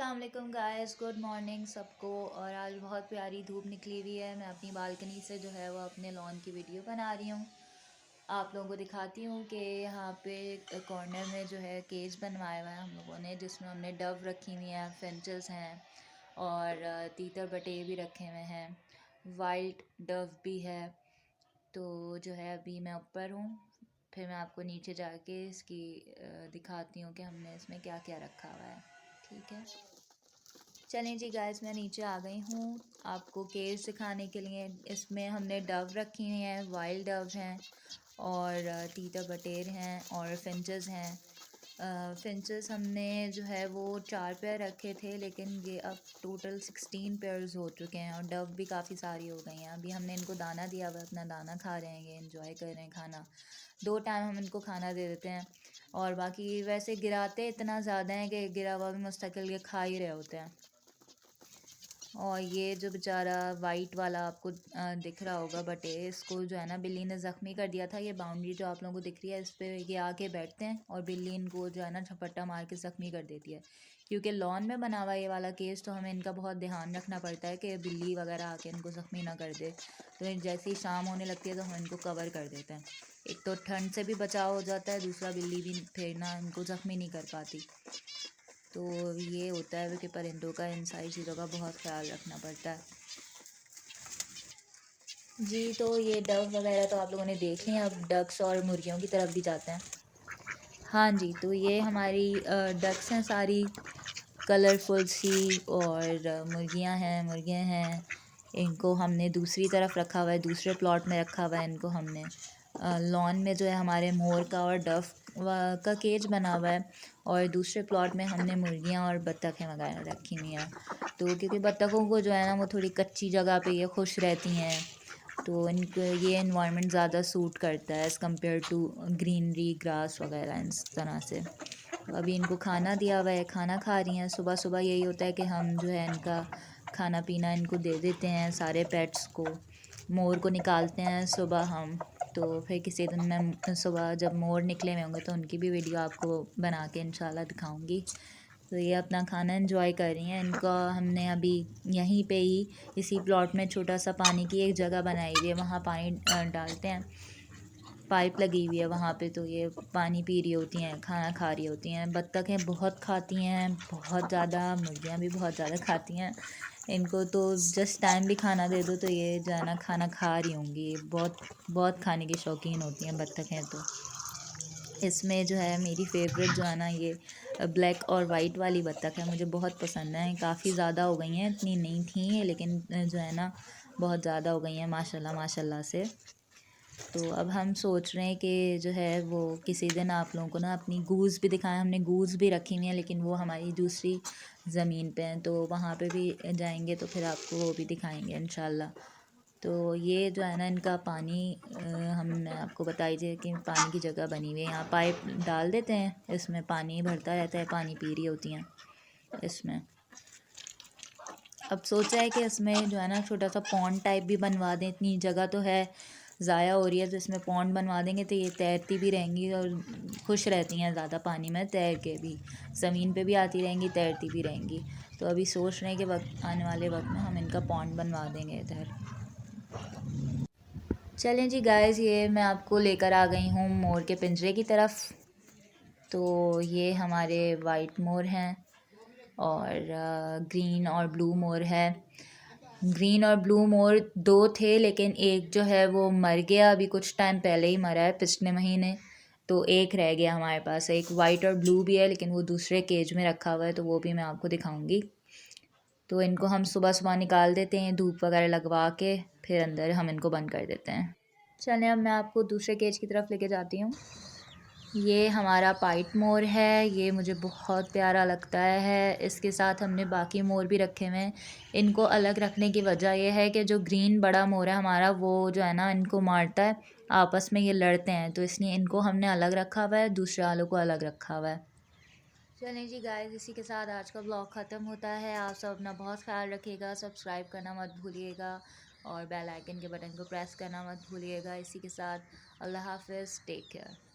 अस्सलाम वालेकुम guys, good morning सबको। और आज बहुत प्यारी धूप निकली हुई है। मैं अपनी बालकनी से जो है वो अपने लॉन की वीडियो बना रही हूँ। आप लोगों को दिखाती हूँ कि यहाँ पे कॉर्नर में जो है केज बनवाया हुआ है हम लोगों ने, जिसमें हमने डव रखी हुई हैं, फिंचेस हैं और तीतर बटेर भी रखे हुए हैं, वाइल्ड डव भी है। तो जो है अभी मैं ऊपर हूँ, फिर मैं आपको नीचे जाके इसकी दिखाती हूँ कि हमने इसमें क्या क्या रखा हुआ है। ठीक है, चलें जी गाइस, मैं नीचे आ गई हूँ आपको केज दिखाने के लिए। इसमें हमने डव रखी हुई हैं, वाइल्ड डव हैं और तीतर बटेर हैं और फिंचेस हैं। फिंचेस हमने जो है वो 4 पेयर रखे थे, लेकिन ये अब टोटल 16 पेयर्स हो चुके हैं और डव भी काफ़ी सारी हो गई हैं। अभी हमने इनको दाना दिया हुआ है, अपना दाना खा रहे हैं, ये एंजॉय कर रहे हैं खाना। 2 टाइम हम इनको खाना दे देते हैं और बाकी वैसे गिराते इतना ज़्यादा है कि गिरा हुआ भी मुस्तकिल ये खा ही रहे होते हैं। और ये जो बेचारा वाइट वाला आपको दिख रहा होगा बटेर, इसको जो है ना बिल्ली ने ज़ख्मी कर दिया था। ये बाउंड्री जो आप लोगों को दिख रही है, इस पर ये आके बैठते हैं और बिल्ली इनको जो है ना झपट्टा मार के ज़ख्मी कर देती है। क्योंकि लॉन में बना हुआ ये वाला केस, तो हमें इनका बहुत ध्यान रखना पड़ता है कि बिल्ली वगैरह आके इनको ज़ख्मी ना कर दे। तो जैसे ही शाम होने लगती है तो हम इनको कवर कर देते हैं। एक तो ठंड से भी बचाव हो जाता है, दूसरा बिल्ली भी फिर ना इनको ज़ख्मी नहीं कर पाती। तो ये होता है कि परिंदों का, इन सारी चीज़ों का बहुत ख्याल रखना पड़ता है जी। तो ये डव वगैरह तो आप लोगों ने देख लिया, अब डक्स और मुर्गियों की तरफ भी जाते हैं। हाँ जी, तो ये हमारी डक्स हैं सारी कलरफुल सी, और मुर्गियां हैं। इनको हमने दूसरी तरफ रखा हुआ है, दूसरे प्लॉट में रखा हुआ है इनको हमने। लॉन में जो है हमारे मोर का और डव का केज बना हुआ है, और दूसरे प्लॉट में हमने मुर्गियां और बत्तखें वगैरह रखी हुई हैं। तो क्योंकि बत्तखों को जो है ना वो थोड़ी कच्ची जगह पे ये खुश रहती हैं, तो इनको ये इन्वायरमेंट ज़्यादा सूट करता है as compare to greenery, grass वगैरह इस तरह से। तो अभी इनको खाना दिया हुआ है, खाना खा रही हैं। सुबह सुबह यही होता है कि हम जो है इनका खाना पीना इनको दे देते हैं, सारे पेट्स को। मोर को निकालते हैं सुबह हम, तो फिर किसी दिन मैं सुबह जब मोर निकले हुए होंगे तो उनकी भी वीडियो आपको बना के इंशाल्लाह दिखाऊंगी। तो ये अपना खाना एंजॉय कर रही हैं। इनका हमने अभी यहीं पे ही इसी प्लॉट में छोटा सा पानी की एक जगह बनाई हुई है, वहाँ पानी डालते हैं, पाइप लगी हुई है वहाँ पे। तो ये पानी पी रही होती हैं, खाना खा रही होती हैं। बत्तखें बहुत खाती हैं, बहुत ज़्यादा। मुर्गियाँ भी बहुत ज़्यादा खाती हैं। इनको तो जस्ट टाइम भी खाना दे दो तो ये जो है ना खाना खा रही होंगी। बहुत बहुत खाने की शौकीन होती हैं बत्तखें। तो इसमें जो है मेरी फेवरेट जो है ना ये ब्लैक और वाइट वाली बत्तख है, मुझे बहुत पसंद है। काफ़ी ज़्यादा हो गई हैं, इतनी नहीं थी लेकिन जो है ना बहुत ज़्यादा हो गई हैं माशाल्लाह माशाल्लाह से। तो अब हम सोच रहे हैं कि जो है वो किसी दिन आप लोगों को ना अपनी गूज़ भी दिखाएं। हमने गूज़ भी रखी हुई हैं, लेकिन वो हमारी दूसरी ज़मीन पे हैं, तो वहाँ पे भी जाएंगे तो फिर आपको वो भी दिखाएंगे इंशाल्लाह। तो ये जो है ना इनका पानी, हमने आपको बताई थी कि पानी की जगह बनी हुई है, यहाँ पाइप डाल देते हैं, इसमें पानी भरता रहता है, पानी पी रही होती हैं इसमें। अब सोचा है कि इसमें जो है ना छोटा सा पॉन्ड टाइप भी बनवा दें, इतनी जगह तो है ज़ाया हो रही है, तो इसमें पॉन्ड बनवा देंगे तो ये तैरती भी रहेंगी और खुश रहती हैं ज़्यादा पानी में तैर के भी। ज़मीन पे भी आती रहेंगी, तैरती भी रहेंगी। तो अभी सोच रहे हैं कि वक्त आने वाले वक्त में हम इनका पॉन्ड बनवा देंगे इधर। चलें जी गाइस, ये मैं आपको लेकर आ गई हूँ मोर के पिंजरे की तरफ। तो ये हमारे वाइट मोर हैं और ग्रीन और ब्लू मोर है। ग्रीन और ब्लू मोर 2 थे, लेकिन एक जो है वो मर गया, अभी कुछ टाइम पहले ही मरा है, पिछले महीने। तो एक रह गया हमारे पास। एक वाइट और ब्लू भी है, लेकिन वो दूसरे केज में रखा हुआ है, तो वो भी मैं आपको दिखाऊंगी। तो इनको हम सुबह सुबह निकाल देते हैं धूप वगैरह लगवा के, फिर अंदर हम इनको बंद कर देते हैं। चलें अब मैं आपको दूसरे केज की तरफ लेके जाती हूँ। ये हमारा पाइट मोर है, ये मुझे बहुत प्यारा लगता है। इसके साथ हमने बाकी मोर भी रखे हुए हैं। इनको अलग रखने की वजह यह है कि जो ग्रीन बड़ा मोर है हमारा, वो जो है ना इनको मारता है, आपस में ये लड़ते हैं, तो इसलिए इनको हमने अलग रखा हुआ है, दूसरे वालों को अलग रखा हुआ है। चलें जी गाइस, इसी के साथ आज का ब्लॉग ख़त्म होता है। आप सब अपना बहुत ख्याल रखिएगा, सब्सक्राइब करना मत भूलिएगा और बेल आइकन के बटन को प्रेस करना मत भूलिएगा। इसी के साथ अल्लाह हाफ़िज़, टेक केयर।